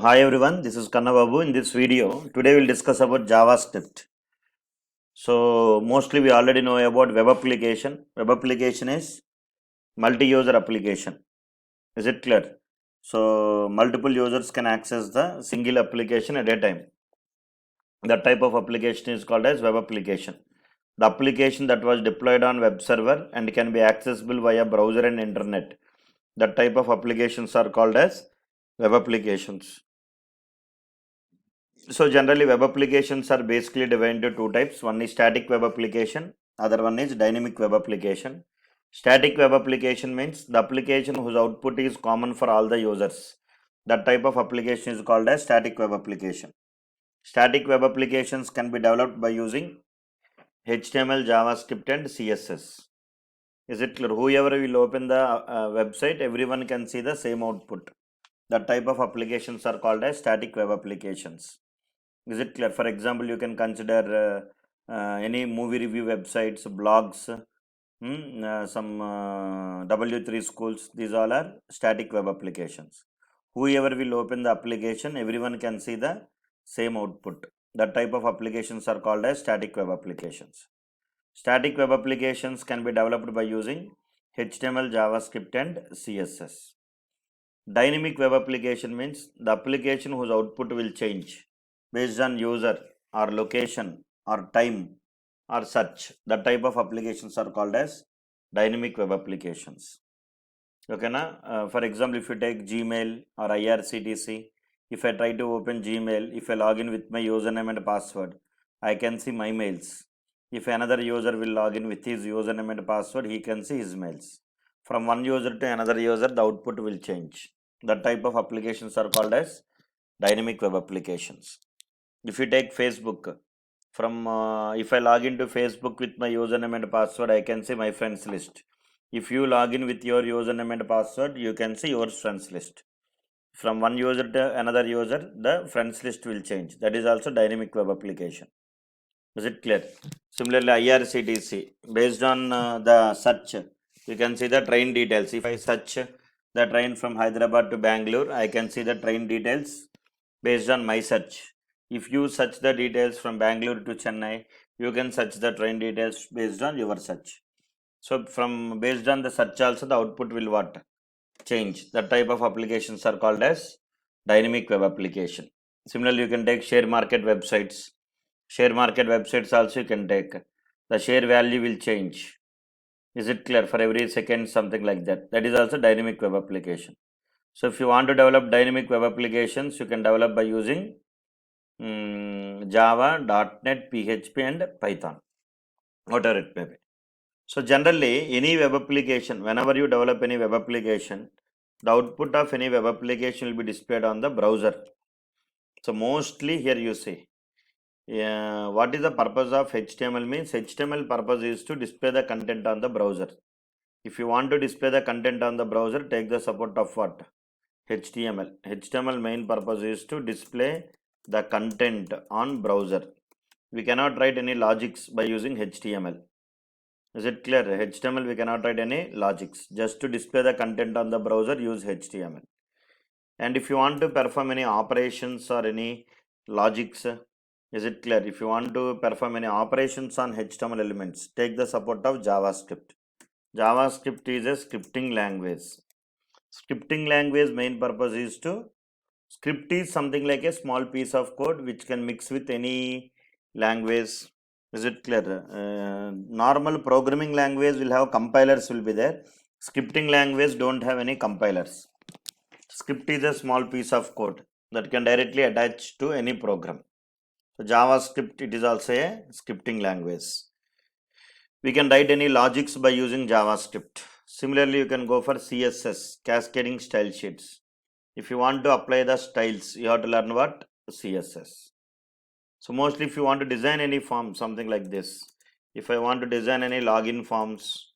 Hi everyone, this is Kanna Babu. In this video, today we'll discuss about JavaScript. So mostly we already know about web application. Web application is multi-user application. Is it clear? So multiple users can access the single application at a time. That type of application is called as web application. The application that was deployed on web server and can be accessible via browser and internet. That type of applications are called as web applications. So generally web applications are basically divided into two types. One is static web application, other one is dynamic web application. Static web application means the application whose output is common for all the users. That type of application is called as static web application. Static web applications can be developed by using HTML, JavaScript and CSS. Is it clear? Whoever will open the website, everyone can see the same output. That type of applications are called as static web applications. Is it clear? For example, you can consider any movie review websites, blogs, some W3 schools. These all are static web applications. Whoever will open the application, everyone can see the same output. That type of applications are called as static web applications. Static web applications can be developed by using HTML, JavaScript and CSS. Dynamic web application means the application whose output will change based on user or location or time or such. That type of applications are called as dynamic web applications. Okay, na? For example, if you take Gmail or IRCTC, if I try to open Gmail, if I log in with my username and password, I can see my mails. If another user will log in with his username and password, he can see his mails. From one user to another user, the output will change. That type of applications are called as dynamic web applications. If you take Facebook, from if I log into Facebook with my username and password, I can see my friends list. If you log in with your username and password, you can see your friends list. From one user to another user, the friends list will change. That is also dynamic web application. Is it clear? Similarly, IRCTC, based on the search, you can see the train details. If I search the train from Hyderabad to Bangalore, I can see the train details based on my search. If you search the details from Bangalore to Chennai, you can search the train details based on your search. So from based on the search also, the output will what? Change. That type of applications are called as dynamic web application. Similarly, you can take share market websites. Share market websites also you can take. The share value will change. Is it clear? For every second, something like that. That is also dynamic web application. So if you want to develop dynamic web applications, you can develop by using Java, .NET, PHP and Python, whatever it may be. So generally, any web application, whenever you develop any web application, the output of any web application will be displayed on the browser. So mostly here you see, what is the purpose of HTML means? HTML purpose is to display the content on the browser. If you want to display the content on the browser, take the support of what? HTML. HTML main purpose is to display the content on browser. We cannot write any logics by using HTML. Is it clear? HTML we cannot write any logics. Just to display the content on the browser, use HTML. And if you want to perform any operations or any logics, is it clear? If you want to perform any operations on HTML elements, take the support of JavaScript. JavaScript is a scripting language. Scripting language main purpose is to script is something like a small piece of code which can mix with any language. Is it clear? Normal programming language will have compilers will be there. Scripting language don't have any compilers. Script is a small piece of code that can directly attach to any program. So JavaScript, it is also a scripting language. We can write any logics by using JavaScript. Similarly, you can go for CSS, cascading style sheets. If you want to apply the styles, you have to learn what? CSS. So mostly if you want to design any form, something like this. If I want to design any login forms,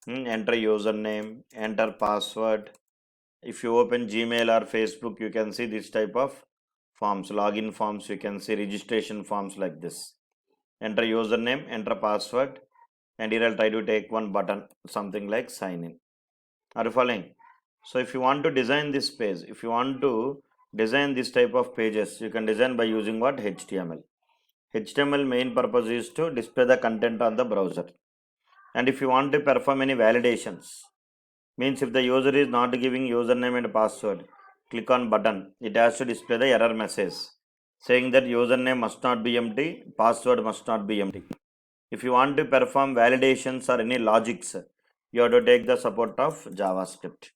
enter username, enter password. If you open Gmail or Facebook, you can see this type of forms, login forms, you can see registration forms like this. Enter username, enter password, and here I'll try to take one button, something like sign in. Are you following? So if you want to design this page, if you want to design this type of pages, you can design by using what? HTML. HTML main purpose is to display the content on the browser. And if you want to perform any validations, means if the user is not giving username and password, click on button, it has to display the error message saying that username must not be empty, password must not be empty. If you want to perform validations or any logics, you have to take the support of JavaScript.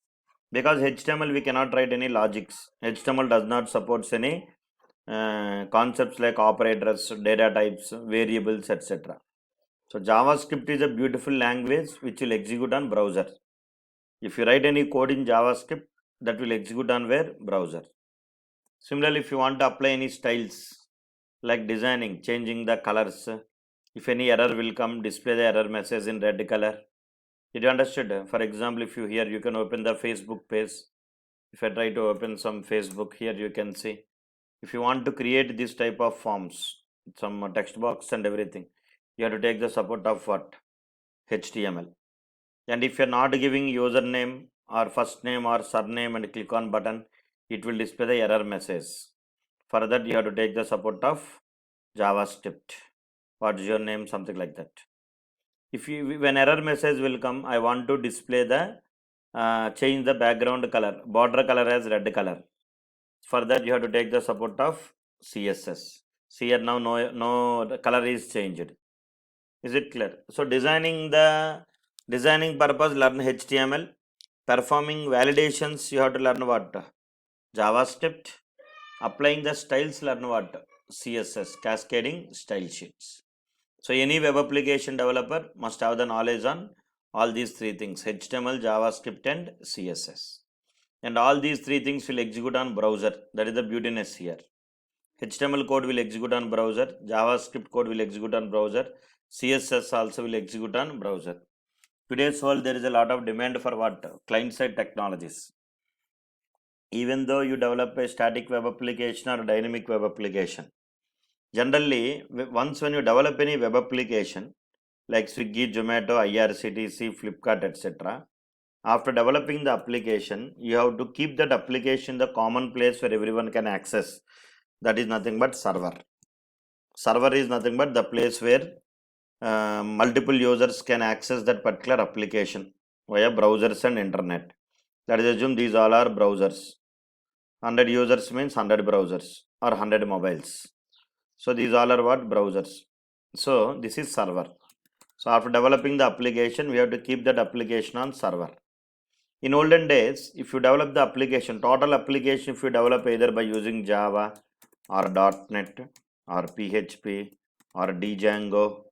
Because HTML we cannot write any logics. HTML does not support any concepts like operators, data types, variables, etc. So JavaScript is a beautiful language which will execute on browser. If you write any code in JavaScript, that will execute on where? Browser. Similarly, if you want to apply any styles like designing, changing the colors, if any error will come, display the error message in red color. Did you understood? For example, if you here, you can open the Facebook page. If I try to open some Facebook here, you can see. If you want to create this type of forms, some text box and everything, you have to take the support of what? HTML. And if you're not giving username or first name or surname and click on button, it will display the error message. For that, you have to take the support of JavaScript. What is your name? Something like that. If you, when error message will come, I want to display the change the background color, border color as red color. For that, you have to take the support of CSS. See here now, no the color is changed. Is it clear? So designing purpose, learn HTML. Performing validations, you have to learn what? JavaScript. Applying the styles, learn what? CSS, cascading style sheets. So any web application developer must have the knowledge on all these three things: HTML, JavaScript, and CSS. And all these three things will execute on browser. That is the beautiness here. HTML code will execute on browser, JavaScript code will execute on browser, CSS also will execute on browser. Today's world, there is a lot of demand for what? Client-side technologies. Even though you develop a static web application or a dynamic web application, generally, once when you develop any web application, like Swiggy, Zomato, IRCTC, Flipkart, etc., after developing the application, you have to keep that application in the common place where everyone can access. That is nothing but server. Server is nothing but the place where multiple users can access that particular application via browsers and internet. Let us assume these all are browsers. 100 users means 100 browsers or 100 mobiles. So these all are what? Browsers. So this is server. So after developing the application, we have to keep that application on server. In olden days, if you develop the application, total application, if you develop either by using Java or .NET or PHP or Django,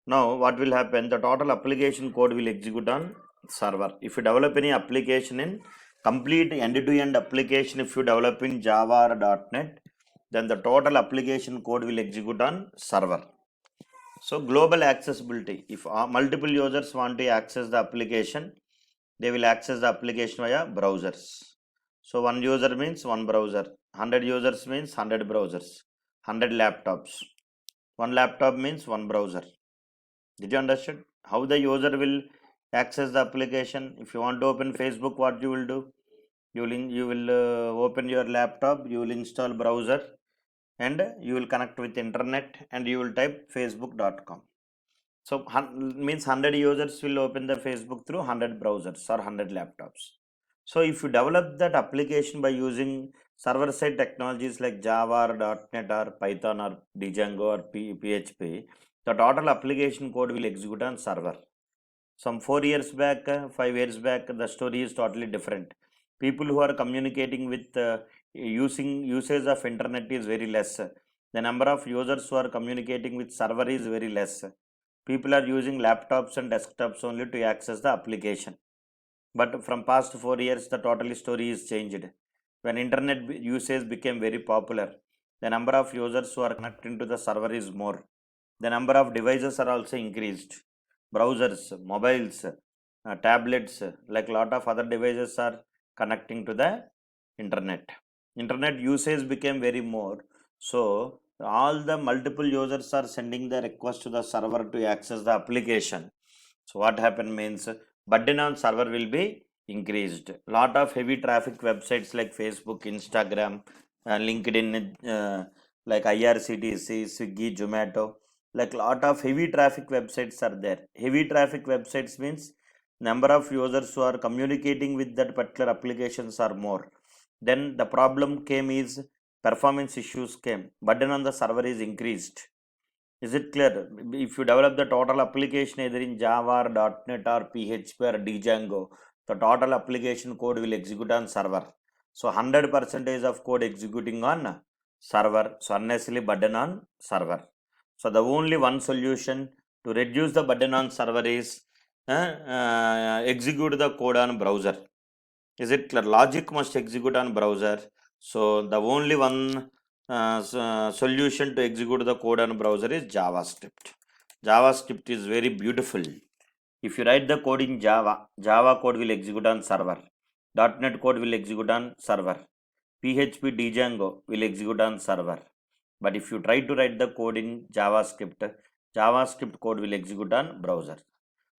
now what will happen? The total application code will execute on server. If you develop any application in complete end-to-end application, if you develop in Java or .NET, then the total application code will execute on server. So global accessibility, if multiple users want to access the application, they will access the application via browsers. So one user means one browser, 100 users means 100 browsers, 100 laptops. One laptop means one browser. Did you understand how the user will access the application? If you want to open Facebook, what you will do? You will open your laptop, you will install browser, and you will connect with internet, and you will type facebook.com. So means 100 users will open the Facebook through 100 browsers or 100 laptops. So if you develop that application by using server-side technologies like Java or .NET or Python or Django or PHP, the total application code will execute on server. Some 4 years back, 5 years back, the story is totally different. People who are communicating with usage of internet is very less. The number of users who are communicating with server is very less. People are using laptops and desktops only to access the application. But from past 4 years, the total story is changed. When internet usage became very popular, the number of users who are connecting to the server is more. The number of devices are also increased. Browsers, mobiles, tablets, like a lot of other devices are connecting to the internet. Internet usage became very more. So all the multiple users are sending the request to the server to access the application. So what happened means burden on server will be increased. Lot of heavy traffic websites like Facebook, Instagram, LinkedIn, like IRCTC, Swiggy, Zomato, like lot of heavy traffic websites are there. Heavy traffic websites means number of users who are communicating with that particular applications are more. Then the problem came is performance issues came. Burden on the server is increased. Is it clear? If you develop the total application either in Java or .NET or PHP or Django, the total application code will execute on server. So 100% of code executing on server. So unnecessarily burden on server. So the only one solution to reduce the burden on server is execute the code on browser. Is it clear? Logic must execute on browser. So the only one solution to execute the code on browser is JavaScript. JavaScript is very beautiful. If you write the code in Java, Java code will execute on server. .NET code will execute on server. PHP Django will execute on server. But if you try to write the code in JavaScript, JavaScript code will execute on browser.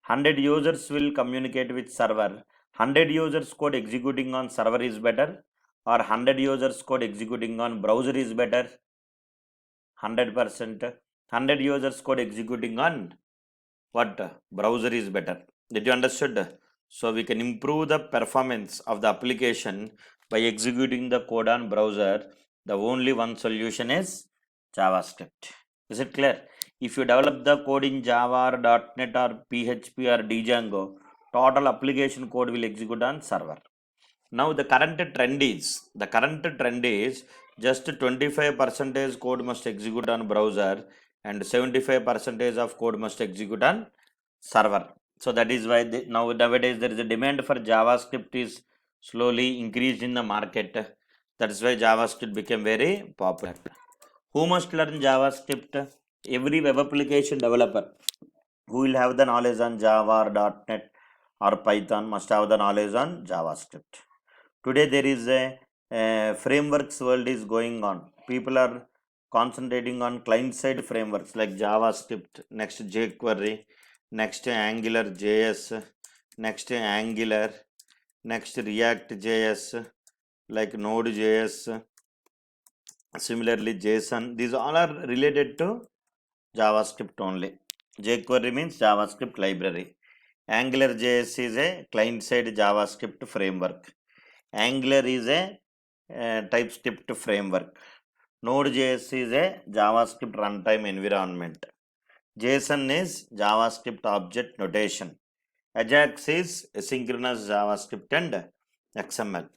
100 users will communicate with server. 100 users code executing on server is better, or 100 users code executing on browser is better? 100%. 100 users code executing on what? Browser is better. Did you understood? So we can improve the performance of the application by executing the code on browser. The only one solution is JavaScript. Is it clear? If you develop the code in Java or .NET or PHP or Django, total application code will execute on server. Now the current trend is just 25% code must execute on browser and 75% of code must execute on server. So that is why nowadays there is a demand for JavaScript is slowly increased in the market. That is why JavaScript became very popular. Who must learn JavaScript? Every web application developer who will have the knowledge on Java or .NET or Python must have the knowledge on JavaScript. Today there is a frameworks world is going on. People are concentrating on client-side frameworks like JavaScript, next jQuery, next Angular JS, next Angular, next React JS, like Node.js, similarly JSON. These all are related to JavaScript only. jQuery means JavaScript library. Angular JS is a client-side JavaScript framework. Angular is a TypeScript framework. Node.js is a JavaScript runtime environment. JSON is JavaScript object notation. Ajax is asynchronous JavaScript and XML.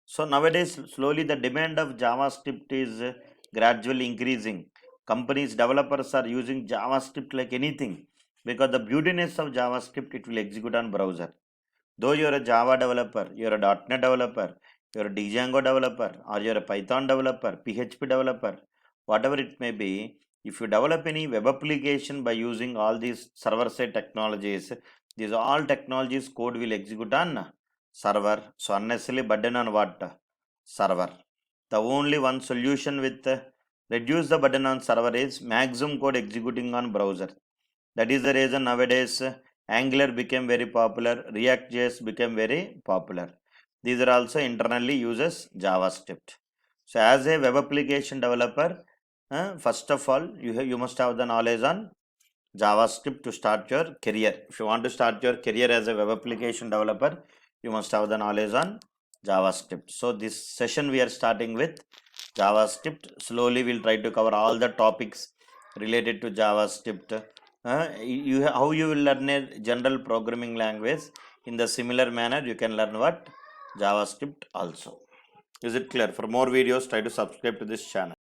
So nowadays, slowly the demand of JavaScript is gradually increasing. Companies, developers are using JavaScript like anything because the beautiness of JavaScript, it will execute on browser. Though you're a Java developer, you're a .NET developer, you're a Django developer, or you're a Python developer, PHP developer, whatever it may be, if you develop any web application by using all these server-side technologies, these all technologies code will execute on server. So unnecessarily burden on what? Server. The only one solution with reduce the burden on server is maximum code executing on browser. That is the reason nowadays Angular became very popular, React.js became very popular. These are also internally uses JavaScript. So as a web application developer, first of all, you must have the knowledge on JavaScript to start your career. If you want to start your career as a web application developer, you must have the knowledge on JavaScript. So this session we are starting with JavaScript. Slowly we'll try to cover all the topics related to JavaScript. How you will learn a general programming language, in the similar manner you can learn what? JavaScript also. Is it clear? For more videos, try to subscribe to this channel.